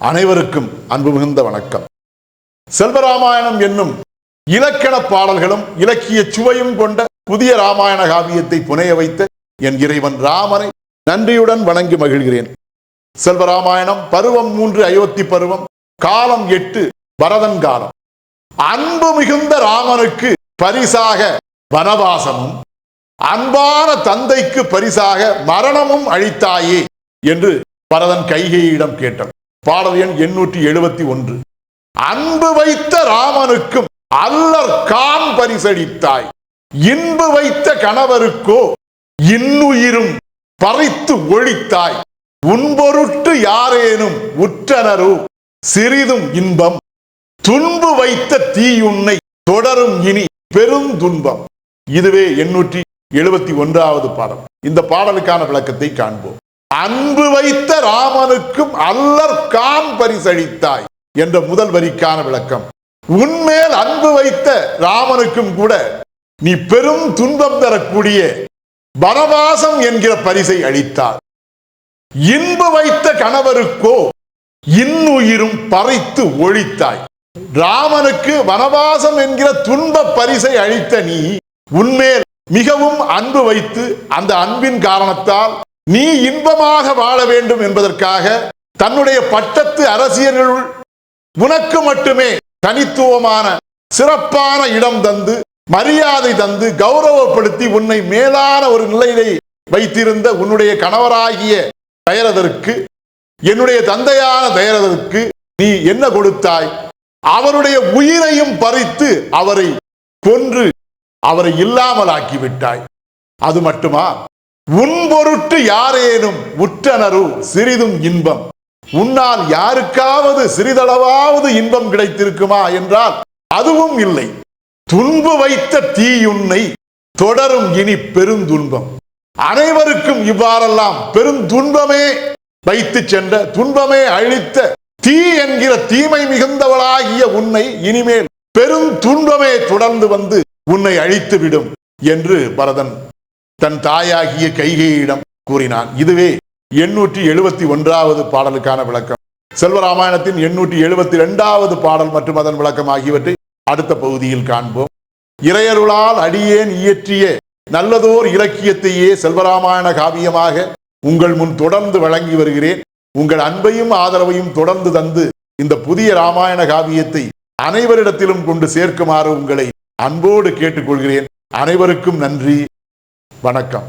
அனைவருக்கும் அன்பு மிகுந்த வணக்கம். செல்வராமாயணம் என்னும் இலக்கண பாடல்களும் இலக்கிய சுவையும் கொண்ட புதிய ராமாயண காவியத்தை புனைய வைத்த என் இறைவன் ராமனை நன்றியுடன் வணங்கி மகிழ்கிறேன். செல்வராமாயணம் பருவம் 3 அயோத்தி பருவம், காலம் 8 பரதன் காலம். அன்பு மிகுந்த ராமனுக்கு பரிசாக வனவாசமும், அன்பான தந்தைக்கு பரிசாக மரணமும் அளித்தாயே என்று பரதன் கைகேயிடம் கேட்டான். பாடல் எண் 871. அன்பு வைத்த ராமனுக்கும் அல்லர் கான் பரிசளித்தாய், இன்பு வைத்த கணவருக்கோ இன்னுயிரும் பறித்து ஒழித்தாய், உன்பொருட்டு யாரேனும் உற்றனரோ சிறிதும் இன்பம், துன்பு வைத்த தீயுன்னை தொடரும் இனி பெருந்துன்பம். இதுவே 871வது பாடல். இந்த பாடலுக்கான விளக்கத்தை காண்போம். அன்பு வைத்த ராமனுக்கும் அல்லர் கான் பரிசளித்தாய் என்ற முதல் வரிக்கான விளக்கம். உன்மேல் அன்பு வைத்த ராமனுக்கும் கூட நீ பெரும் துன்பம் தரக்கூடிய வனவாசம் என்கிற பரிசை அளித்தார். இன்பு வைத்த கணவருக்கோ இன்னுயிரும் பறித்து ஒழித்தாய். ராமனுக்கு வனவாசம் என்கிற துன்ப பரிசை அளித்த நீ உன்மேல் மிகவும் அன்பு வைத்து அந்த அன்பின் காரணத்தால் நீ இன்பமாக வாழ வேண்டும் என்பதற்காக தன்னுடைய பட்டத்து அரசியர்களுள் உனக்கு மட்டுமே தனித்துவமான சிறப்பான இடம் தந்து, மரியாதை தந்து, கௌரவப்படுத்தி உன்னை மேலான ஒரு நிலையிலே வைத்திருந்த உன்னுடைய கணவராகிய தயரதற்கு, என்னுடைய தந்தையான தயரதற்கு நீ என்ன கொடுத்தாய்? அவருடைய உயிரையும் பறித்து அவரை கொன்று அவரை இல்லாமல் ஆக்கிவிட்டாய். அது மட்டுமா, உன் பொருட்டு யாரேனும் உற்றனரு சிறிதும் இன்பம், உன்னால் யாருக்காவது சிறிதளவாவது இன்பம் கிடைத்திருக்குமா என்றால் அதுவும் இல்லை. துன்பு வைத்த தீயுன்னை தொடரும் இனி பெருந்துன்பம். அனைவருக்கும் இவ்வாறெல்லாம் பெருந்துன்பமே வைத்து சென்ற, துன்பமே அழித்த தீ என்கிற தீமை மிகுந்தவளாகிய உன்னை இனிமேல் பெரும் துன்பமே தொடர்ந்து வந்து உன்னை அழித்துவிடும் என்று பரதன் தன் தாயாகிய கைகேயிடம் கூறினான். இதுவே 871வது பாடலுக்கான விளக்கம். செல்வராமாயணத்தின் 872வது பாடல் மற்றும் அதன் விளக்கம் ஆகியவற்றை அடுத்த பகுதியில் காண்போம். இறையருளால் அடியேன் இயற்றிய நல்லதோர் இலக்கியத்தையே செல்வராமாயண காவியமாக உங்கள் முன் தொடர்ந்து வழங்கி வருகிறேன். உங்கள் அன்பையும் ஆதரவையும் தொடர்ந்து தந்து இந்த புதிய ராமாயண காவியத்தை அனைவரிடத்திலும் கொண்டு சேர்க்குமாறு உங்களை அன்போடு கேட்டுக்கொள்கிறேன். அனைவருக்கும் நன்றி, வணக்கம்.